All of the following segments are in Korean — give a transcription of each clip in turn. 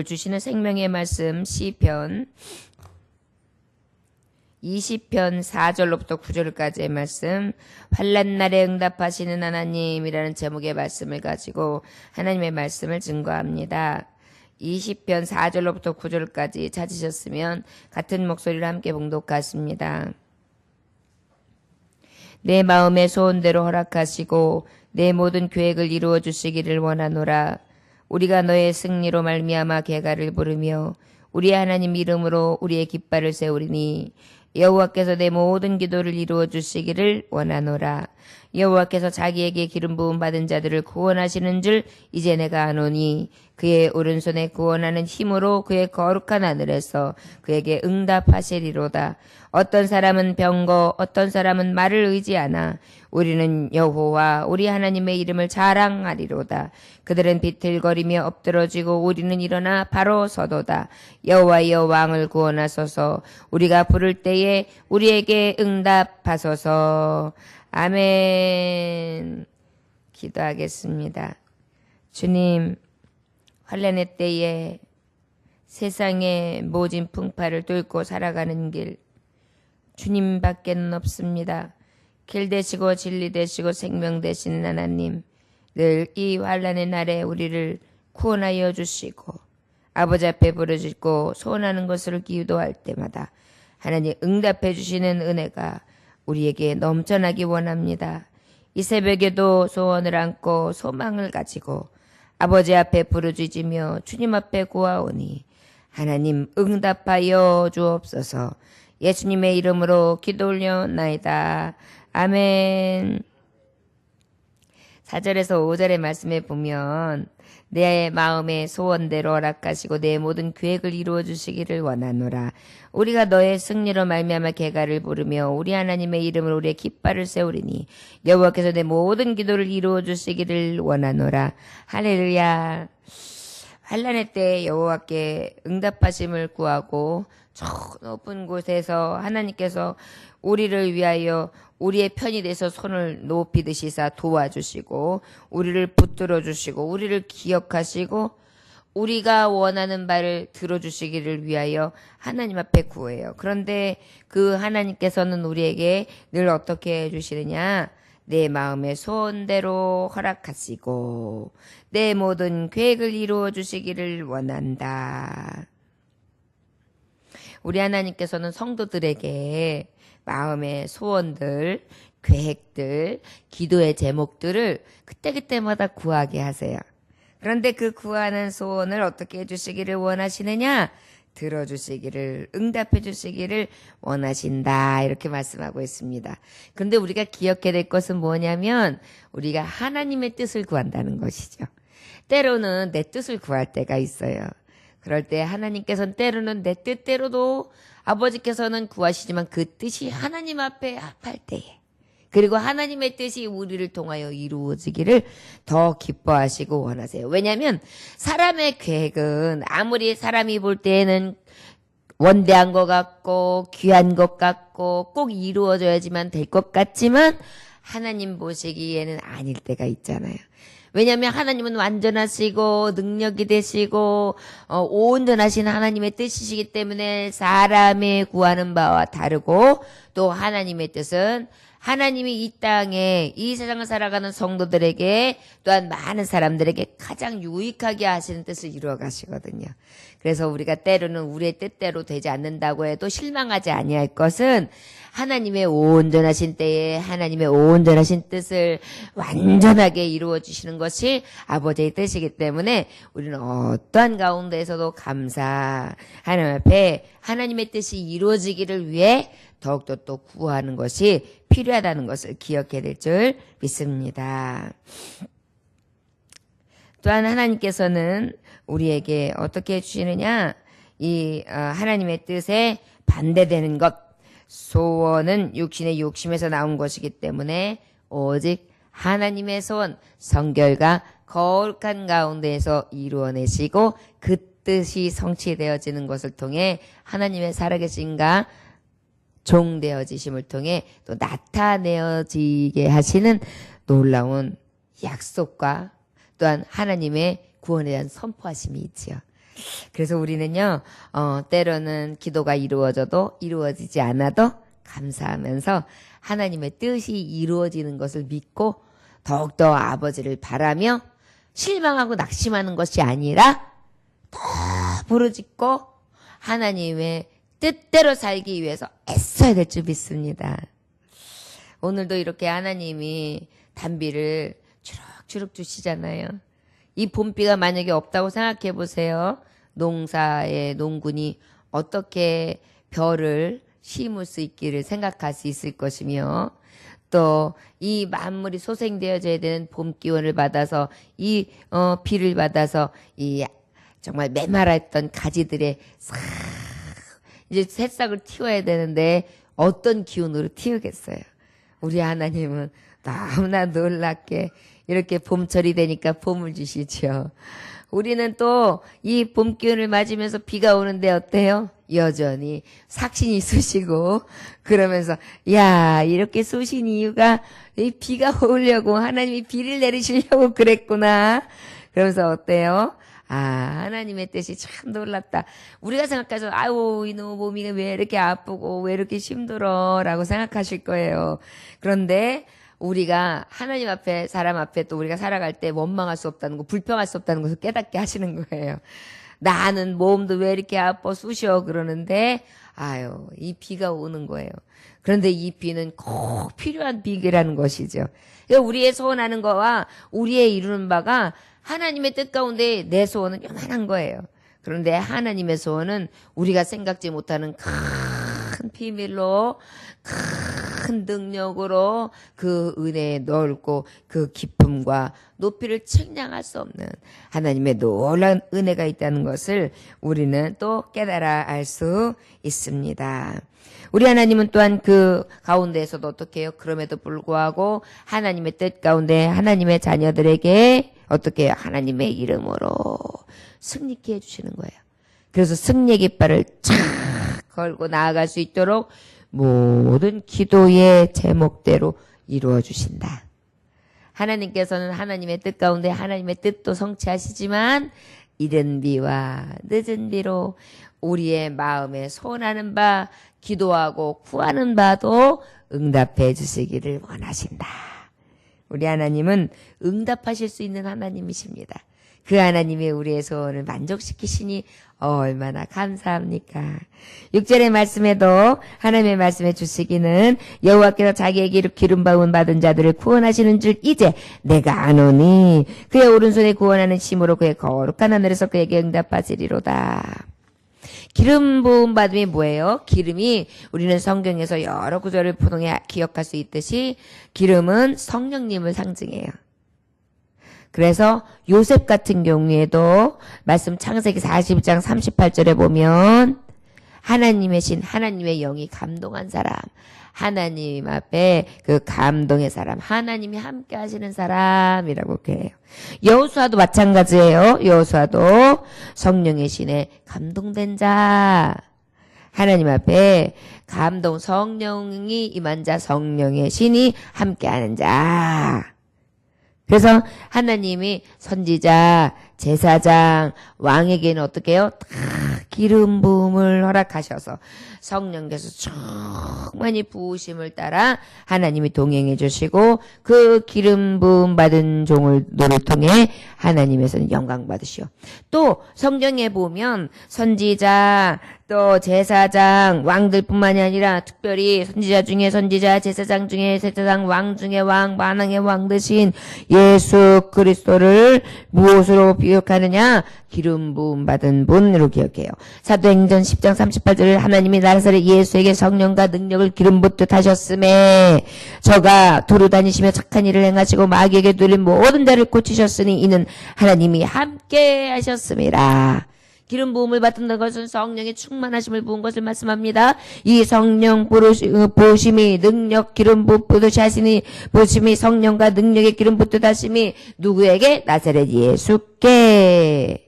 주시는 생명의 말씀 시편 20편 4절로부터 9절까지의 말씀, 환난 날에 응답하시는 하나님이라는 제목의 말씀을 가지고 하나님의 말씀을 증거합니다. 20편 4절로부터 9절까지 찾으셨으면 같은 목소리로 함께 봉독하십니다. 내 마음의 소원대로 허락하시고 내 모든 계획을 이루어 주시기를 원하노라. 우리가 너의 승리로 말미암아 개가를 부르며 우리의 하나님 이름으로 우리의 깃발을 세우리니 여호와께서 내 모든 기도를 이루어 주시기를 원하노라. 여호와께서 자기에게 기름 부음 받은 자들을 구원하시는 줄 이제 내가 아노니 그의 오른손에 구원하는 힘으로 그의 거룩한 하늘에서 그에게 응답하시리로다. 어떤 사람은 병거 어떤 사람은 말을 의지하나 우리는 여호와 우리 하나님의 이름을 자랑하리로다. 그들은 비틀거리며 엎드러지고 우리는 일어나 바로 서도다. 여호와여 왕을 구원하소서. 우리가 부를 때에 우리에게 응답하소서. 아멘. 기도하겠습니다. 주님, 환난의 때에 세상의 모진 풍파를 뚫고 살아가는 길 주님밖에는 없습니다. 길 되시고 진리 되시고 생명 되시는 하나님, 늘 이 환난의 날에 우리를 구원하여 주시고 아버지 앞에 부르짖고 소원하는 것을 기도할 때마다 하나님 응답해 주시는 은혜가 우리에게 넘쳐나기 원합니다. 이 새벽에도 소원을 안고 소망을 가지고 아버지 앞에 부르짖으며 주님 앞에 구하오니 하나님 응답하여 주옵소서. 예수님의 이름으로 기도 올려나이다. 아멘. 4절에서 5절의 말씀에 보면 내 마음의 소원대로 허락하시고 내 모든 계획을 이루어 주시기를 원하노라. 우리가 너의 승리로 말미암아 개가를 부르며 우리 하나님의 이름으로 우리의 깃발을 세우리니 여호와께서 내 모든 기도를 이루어 주시기를 원하노라. 할렐루야. 환난의 때 여호와께 응답하심을 구하고 저 높은 곳에서 하나님께서 우리를 위하여 우리의 편이 돼서 손을 높이 드시사 도와주시고 우리를 붙들어 주시고 우리를 기억하시고 우리가 원하는 바를 들어주시기를 위하여 하나님 앞에 구해요. 그런데 그 하나님께서는 우리에게 늘 어떻게 해주시느냐? 내 마음의 소원대로 허락하시고 내 모든 계획을 이루어 주시기를 원한다. 우리 하나님께서는 성도들에게 마음의 소원들, 계획들, 기도의 제목들을 그때그때마다 구하게 하세요. 그런데 그 구하는 소원을 어떻게 해주시기를 원하시느냐? 들어주시기를, 응답해 주시기를 원하신다. 이렇게 말씀하고 있습니다. 그런데 우리가 기억해야 될 것은 뭐냐면 우리가 하나님의 뜻을 구한다는 것이죠. 때로는 내 뜻을 구할 때가 있어요. 그럴 때 하나님께서는 때로는 내 뜻대로도 아버지께서는 구하시지만 그 뜻이 하나님 앞에 합할 때에 그리고 하나님의 뜻이 우리를 통하여 이루어지기를 더 기뻐하시고 원하세요. 왜냐하면 사람의 계획은 아무리 사람이 볼 때에는 원대한 것 같고 귀한 것 같고 꼭 이루어져야지만 될 것 같지만 하나님 보시기에는 아닐 때가 있잖아요. 왜냐하면 하나님은 완전하시고 능력이 되시고 온전하신 하나님의 뜻이시기 때문에 사람이 구하는 바와 다르고 또 하나님의 뜻은 하나님이 이 땅에 이 세상을 살아가는 성도들에게 또한 많은 사람들에게 가장 유익하게 하시는 뜻을 이루어 가시거든요. 그래서 우리가 때로는 우리의 뜻대로 되지 않는다고 해도 실망하지 아니할 것은 하나님의 온전하신 때에 하나님의 온전하신 뜻을 완전하게 이루어 주시는 것이 아버지의 뜻이기 때문에 우리는 어떠한 가운데에서도 감사 하나님 앞에 하나님의 뜻이 이루어지기를 위해 더욱더 또 구하는 것이 필요하다는 것을 기억해야 될 줄 믿습니다. 또한 하나님께서는 우리에게 어떻게 해주시느냐? 이 하나님의 뜻에 반대되는 것, 소원은 육신의 욕심에서 나온 것이기 때문에 오직 하나님의 소원, 성결과 거룩한 가운데에서 이루어내시고 그 뜻이 성취되어지는 것을 통해 하나님의 살아계신가 종되어지심을 통해 또 나타내어지게 하시는 놀라운 약속과 또한 하나님의 구원에 대한 선포하심이 있지요. 그래서 우리는요, 때로는 기도가 이루어져도 이루어지지 않아도 감사하면서 하나님의 뜻이 이루어지는 것을 믿고 더욱더 아버지를 바라며 실망하고 낙심하는 것이 아니라 더 부르짖고 하나님의 뜻대로 살기 위해서 애써야 될 줄 믿습니다. 오늘도 이렇게 하나님이 단비를 주룩주룩 주시잖아요. 이 봄비가 만약에 없다고 생각해 보세요. 농사의 농군이 어떻게 벼를 심을 수 있기를 생각할 수 있을 것이며 또 이 만물이 소생되어져야 되는 봄 기원을 받아서 이 비를 받아서 이 정말 메마랐던 가지들의 싹 이제 새싹을 틔워야 되는데 어떤 기운으로 틔우겠어요. 우리 하나님은 너무나 놀랍게 이렇게 봄철이 되니까 봄을 주시죠. 우리는 또 이 봄 기운을 맞으면서 비가 오는데 어때요? 여전히 삭신이 쑤시고 그러면서 야 이렇게 쑤신 이유가 이 비가 오려고 하나님이 비를 내리시려고 그랬구나. 그러면서 어때요? 하나님의 뜻이 참 놀랍다. 우리가 생각해서 아유 이놈의 몸이 왜 이렇게 아프고 왜 이렇게 힘들어 라고 생각하실 거예요. 그런데 우리가 하나님 앞에 사람 앞에 또 우리가 살아갈 때 원망할 수 없다는 거 불평할 수 없다는 것을 깨닫게 하시는 거예요. 나는 몸도 왜 이렇게 아파 쑤셔 그러는데 아유 이 비가 오는 거예요. 그런데 이 비는 꼭 필요한 비라는 것이죠. 그러니까 우리의 소원하는 거와 우리의 이루는 바가 하나님의 뜻 가운데 내 소원은 요만한 거예요. 그런데 하나님의 소원은 우리가 생각지 못하는 큰 비밀로 큰 능력으로 그 은혜의 넓고 그 깊음과 높이를 측량할 수 없는 하나님의 놀라운 은혜가 있다는 것을 우리는 또 깨달아 알 수 있습니다. 우리 하나님은 또한 그 가운데에서도 어떻게 해요? 그럼에도 불구하고 하나님의 뜻 가운데 하나님의 자녀들에게 어떻게 해요? 하나님의 이름으로 승리케 해주시는 거예요. 그래서 승리의 깃발을 착 걸고 나아갈 수 있도록 모든 기도의 제목대로 이루어 주신다. 하나님께서는 하나님의 뜻 가운데 하나님의 뜻도 성취하시지만 이른 비와 늦은 비로 우리의 마음에 소원하는 바 기도하고 구하는 바도 응답해 주시기를 원하신다. 우리 하나님은 응답하실 수 있는 하나님이십니다. 그 하나님이 우리의 소원을 만족시키시니 얼마나 감사합니까? 6절의 말씀에도 하나님의 말씀해 주시기는 여호와께서 자기에게 기름 부음 받은 자들을 구원하시는 줄 이제 내가 아노니 그의 오른손에 구원하는 힘으로 그의 거룩한 하늘에서 그에게 응답하시리로다. 기름 부음 받음이 뭐예요? 기름이 우리는 성경에서 여러 구절을 포동해 기억할 수 있듯이 기름은 성령님을 상징해요. 그래서 요셉 같은 경우에도 말씀 창세기 40장 38절에 보면 하나님의 신, 하나님의 영이 감동한 사람, 하나님 앞에 그 감동의 사람, 하나님이 함께 하시는 사람이라고 해요. 여호수아도 마찬가지예요. 여호수아도 성령의 신에 감동된 자, 하나님 앞에 감동, 성령이 임한 자, 성령의 신이 함께하는 자. 그래서 하나님이 선지자, 제사장, 왕에게는 어떻게 해요? 다 기름 부음을 허락하셔서 성령께서 충만히 부으심을 따라 하나님이 동행해 주시고 그 기름 부음 받은 종들을 통해 하나님에서는 영광 받으시오. 또 성경에 보면 선지자, 또 제사장, 왕들뿐만이 아니라 특별히 선지자 중에 선지자, 제사장 중에 제사장, 왕 중에 왕, 만왕의 왕 되신 예수 그리스도를 무엇으로 기억하느냐? 기름 부음 받은 분으로 기억해요. 사도행전 10장 38절을 하나님이 나사렛 예수에게 성령과 능력을 기름 붓듯 하셨음에 저가 두루 다니시며 착한 일을 행하시고 마귀에게 눌린 모든 자를 고치셨으니 이는 하나님이 함께 하셨음이라. 기름 부음을 받는 것은 성령의 충만하심을 부은 것을 말씀합니다. 이 성령 부으심이 능력 기름 붓듯 하시니 부으심이 성령과 능력의 기름 붓듯 하심이 누구에게? 나사렛 예수께.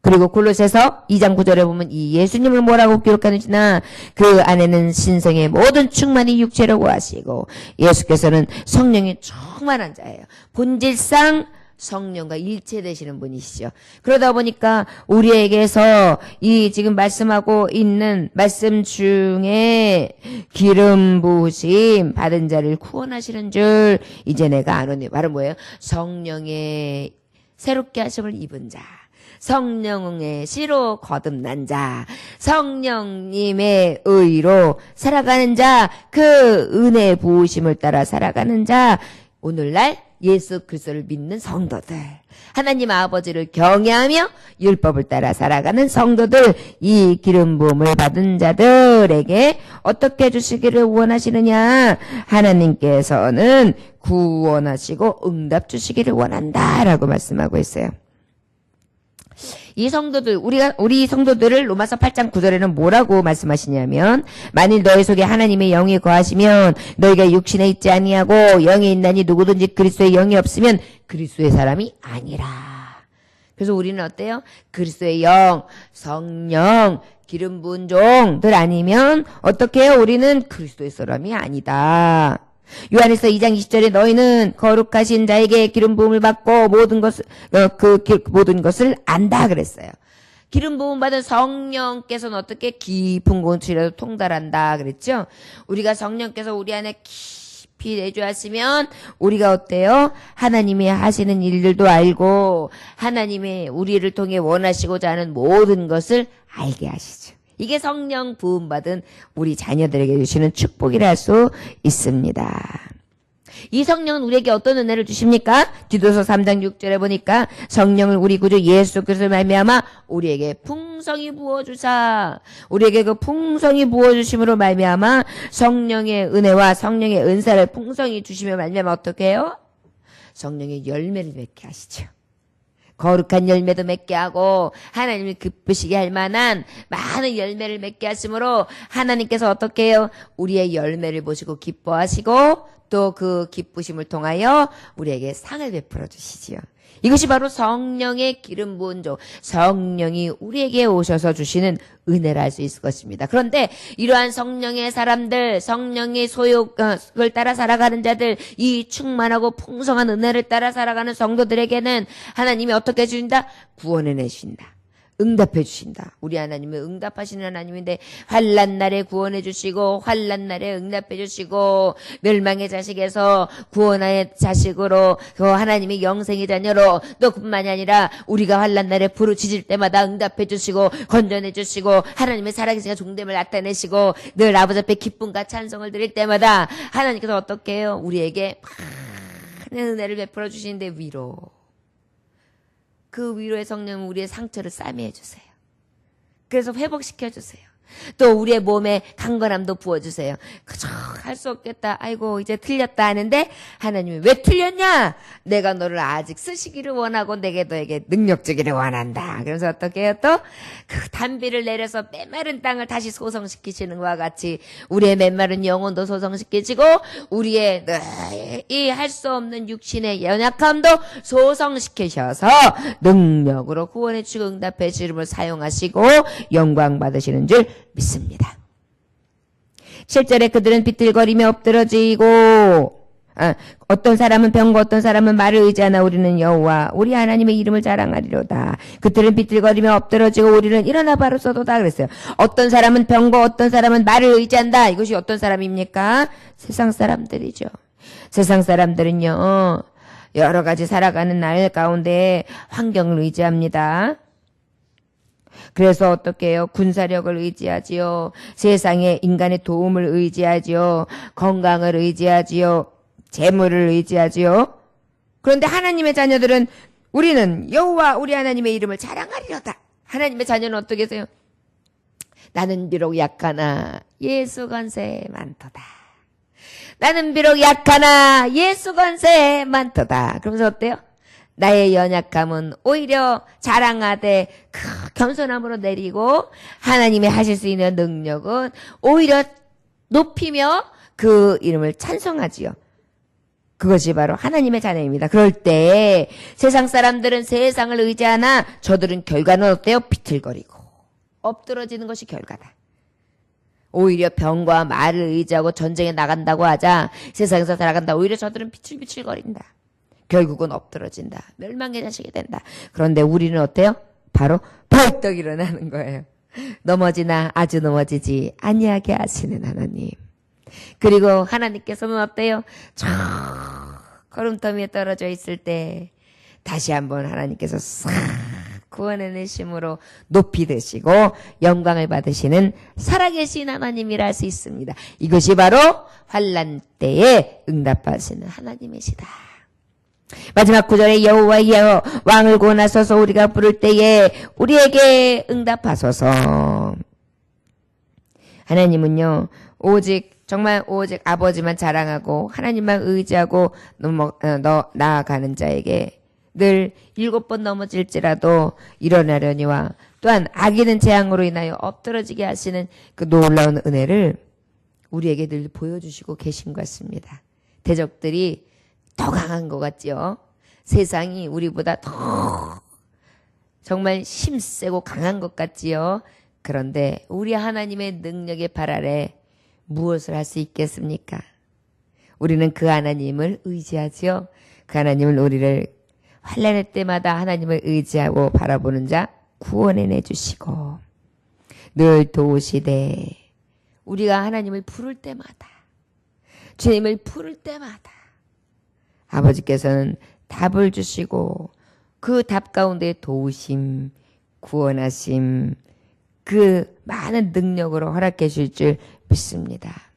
그리고 골로새서 2장 9절에 보면 이 예수님을 뭐라고 기록하는지나 그 안에는 신성의 모든 충만이 육체로 구하시고 예수께서는 성령이 충만한 자예요. 본질상 성령과 일체되시는 분이시죠. 그러다 보니까 우리에게서 이 지금 말씀하고 있는 말씀 중에 기름 부으심 받은 자를 구원하시는 줄 이제 내가 아노니. 바로 뭐예요? 성령의 새롭게 하심을 입은 자, 성령의 씨로 거듭난 자, 성령님의 의로 살아가는 자, 그 은혜 부으심을 따라 살아가는 자, 오늘날 예수 그리스도를 믿는 성도들, 하나님 아버지를 경외하며 율법을 따라 살아가는 성도들, 이 기름 부음을 받은 자들에게 어떻게 해주시기를 원하시느냐? 하나님께서는 구원하시고 응답 주시기를 원한다라고 말씀하고 있어요. 이 성도들, 우리 성도들을 로마서 8장 9절에는 뭐라고 말씀하시냐면, 만일 너희 속에 하나님의 영이 거하시면 너희가 육신에 있지 아니하고 영에 있나니 누구든지 그리스도의 영이 없으면 그리스도의 사람이 아니라. 그래서 우리는 어때요? 그리스도의 영, 성령, 기름 부은 종들 아니면 어떻게 해요? 우리는 그리스도의 사람이 아니다. 요한에서 2장 20절에 너희는 거룩하신 자에게 기름 부음을 받고 모든 것을 안다 그랬어요. 기름 부음 받은 성령께서는 어떻게 깊은 곳이라도 통달한다 그랬죠. 우리가 성령께서 우리 안에 깊이 내주하시면 우리가 어때요? 하나님이 하시는 일들도 알고 하나님이 우리를 통해 원하시고자 하는 모든 것을 알게 하시죠. 이게 성령 부음받은 우리 자녀들에게 주시는 축복이라 할 수 있습니다. 이 성령은 우리에게 어떤 은혜를 주십니까? 디도서 3장 6절에 보니까 성령을 우리 구주 예수 그리스도로 말미암아 우리에게 풍성히 부어주사, 우리에게 그 풍성히 부어주심으로 말미암아 성령의 은혜와 성령의 은사를 풍성히 주시며 말미암아 어떻게 해요? 성령의 열매를 맺게 하시죠. 거룩한 열매도 맺게 하고 하나님이 기쁘시게 할 만한 많은 열매를 맺게 하심으로 하나님께서 어떻게 해요? 우리의 열매를 보시고 기뻐하시고 또 그 기쁘심을 통하여 우리에게 상을 베풀어 주시지요. 이것이 바로 성령의 기름 부은 종, 성령이 우리에게 오셔서 주시는 은혜라 할 수 있을 것입니다. 그런데 이러한 성령의 사람들, 성령의 소욕을 따라 살아가는 자들, 이 충만하고 풍성한 은혜를 따라 살아가는 성도들에게는 하나님이 어떻게 주신다? 구원해 내주신다. 응답해 주신다. 우리 하나님은 응답하시는 하나님인데 환난 날에 구원해 주시고 환난 날에 응답해 주시고 멸망의 자식에서 구원의 자식으로 그 하나님의 영생의 자녀로 또 뿐만이 아니라 우리가 환난 날에 부르짖을 때마다 응답해 주시고 건전해 주시고 하나님의 살아계신 종됨을 나타내시고 늘 아버지 앞에 기쁨과 찬송을 드릴 때마다 하나님께서 어떻게 해요? 우리에게 많은 은혜를 베풀어 주시는데 위로. 그 위로의 성령은 우리의 상처를 싸매해 주세요. 그래서 회복시켜 주세요. 또 우리의 몸에 강건함도 부어주세요. 그저 할 수 없겠다. 아이고 이제 틀렸다 하는데 하나님이 왜 틀렸냐? 내가 너를 아직 쓰시기를 원하고 내게 너에게 능력 주기를 원한다. 그래서 어떻게 해요? 또 그 단비를 내려서 메마른 땅을 다시 소성시키시는 것과 같이 우리의 메마른 영혼도 소성시키시고 우리의 이 할 수 없는 육신의 연약함도 소성시키셔서 능력으로 구원해 주시고 응답해 주심을 사용하시고 영광 받으시는 줄 믿습니다. 7절에 그들은 비틀거리며 엎드러지고 어떤 사람은 병과 어떤 사람은 말을 의지하나 우리는 여호와 우리 하나님의 이름을 자랑하리로다. 그들은 비틀거리며 엎드러지고 우리는 일어나 바로 서도다 그랬어요. 어떤 사람은 병과 어떤 사람은 말을 의지한다. 이것이 어떤 사람입니까? 세상 사람들이죠. 세상 사람들은요 여러 가지 살아가는 날 가운데 환경을 의지합니다. 그래서 어떻게 해요? 군사력을 의지하지요. 세상에 인간의 도움을 의지하지요. 건강을 의지하지요. 재물을 의지하지요. 그런데 하나님의 자녀들은 우리는 여호와 우리 하나님의 이름을 자랑하리로다. 하나님의 자녀는 어떻게 해서요? 나는 비록 약하나 예수 권세 많도다. 나는 비록 약하나 예수 권세 많도다. 그러면서 어때요? 나의 연약함은 오히려 자랑하되 겸손함으로 내리고 하나님의 하실 수 있는 능력은 오히려 높이며 그 이름을 찬송하지요. 그것이 바로 하나님의 자녀입니다. 그럴 때 세상 사람들은 세상을 의지하나 저들은 결과는 어때요? 비틀거리고 엎드러지는 것이 결과다. 오히려 병과 말을 의지하고 전쟁에 나간다고 하자 세상에서 살아간다. 오히려 저들은 비틀비틀거린다. 결국은 엎드러진다. 멸망의 자식이 된다. 그런데 우리는 어때요? 바로 벌떡 일어나는 거예요. 넘어지나 아주 넘어지지 아니하게 하시는 하나님. 그리고 하나님께서는 어때요? 저 걸음터미에 떨어져 있을 때 다시 한번 하나님께서 싹 구원해내심으로 높이 드시고 영광을 받으시는 살아계신 하나님이라 할 수 있습니다. 이것이 바로 환난 때에 응답하시는 하나님이시다. 마지막 구절에 여호와여 왕을 구원하소서 우리가 부를 때에 우리에게 응답하소서. 하나님은요 정말 오직 아버지만 자랑하고 하나님만 의지하고 나아가는 자에게 늘 7번 넘어질지라도 일어나려니와 또한 악인은 재앙으로 인하여 엎드러지게 하시는 그 놀라운 은혜를 우리에게 늘 보여주시고 계신 것 같습니다. 대적들이 더 강한 것 같죠. 세상이 우리보다 더 정말 힘세고 강한 것 같지요. 그런데 우리 하나님의 능력의 발 아래 무엇을 할 수 있겠습니까? 우리는 그 하나님을 의지하지요. 그 하나님을 우리를 환난의 때마다 하나님을 의지하고 바라보는 자 구원해내 주시고 늘 도우시되 우리가 하나님을 부를 때마다 주님을 부를 때마다 아버지께서는 답을 주시고 그 답 가운데 도우심, 구원하심, 그 많은 능력으로 허락해 주실 줄 믿습니다.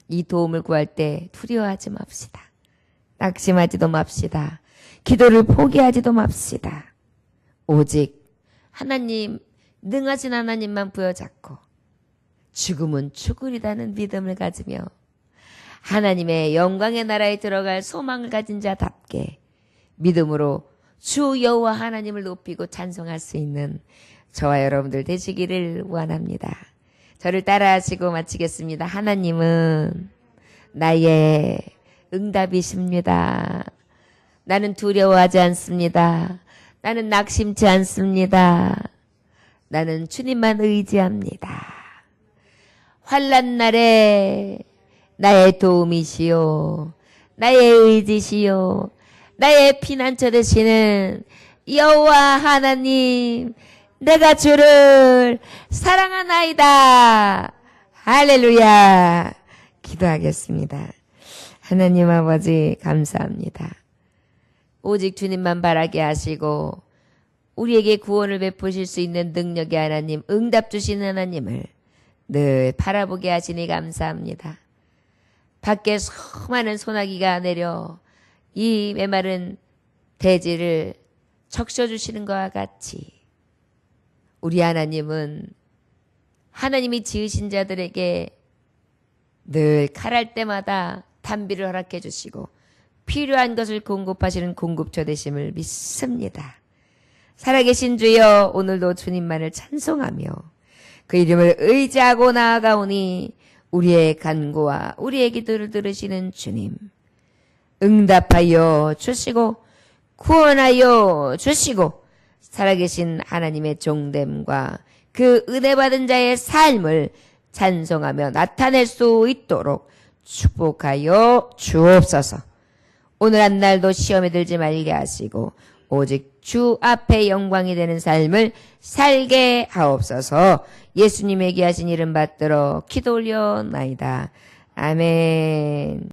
이 도움을 구할 때 두려워하지 맙시다. 낙심하지도 맙시다. 기도를 포기하지도 맙시다. 오직 하나님, 능하신 하나님만 부여잡고 죽음은 죽으리라는 믿음을 가지며 하나님의 영광의 나라에 들어갈 소망을 가진 자답게 믿음으로 주 여호와 하나님을 높이고 찬송할 수 있는 저와 여러분들 되시기를 원합니다. 저를 따라하시고 마치겠습니다. 하나님은 나의 응답이십니다. 나는 두려워하지 않습니다. 나는 낙심치 않습니다. 나는 주님만 의지합니다. 환난 날에 나의 도움이시요 나의 의지시요 나의 피난처 되시는 여호와 하나님 내가 주를 사랑하나이다. 할렐루야. 기도하겠습니다. 하나님 아버지 감사합니다. 오직 주님만 바라게 하시고 우리에게 구원을 베푸실 수 있는 능력의 하나님, 응답 주시는 하나님을 늘 바라보게 하시니 감사합니다. 밖에 수많은 소나기가 내려 이 메마른 대지를 적셔주시는 것과 같이 우리 하나님은 하나님이 지으신 자들에게 늘 칼할 때마다 단비를 허락해 주시고 필요한 것을 공급하시는 공급처 되심을 믿습니다. 살아계신 주여 오늘도 주님만을 찬송하며 그 이름을 의지하고 나아가오니 우리의 간구와 우리의 기도를 들으시는 주님 응답하여 주시고 구원하여 주시고 살아계신 하나님의 종됨과 그 은혜 받은 자의 삶을 찬송하며 나타낼 수 있도록 축복하여 주옵소서. 오늘 한 날도 시험에 들지 말게 하시고 오직 주 앞에 영광이 되는 삶을 살게 하옵소서. 예수님에게 하신 이름 받들어 기도 올려나이다. 아멘.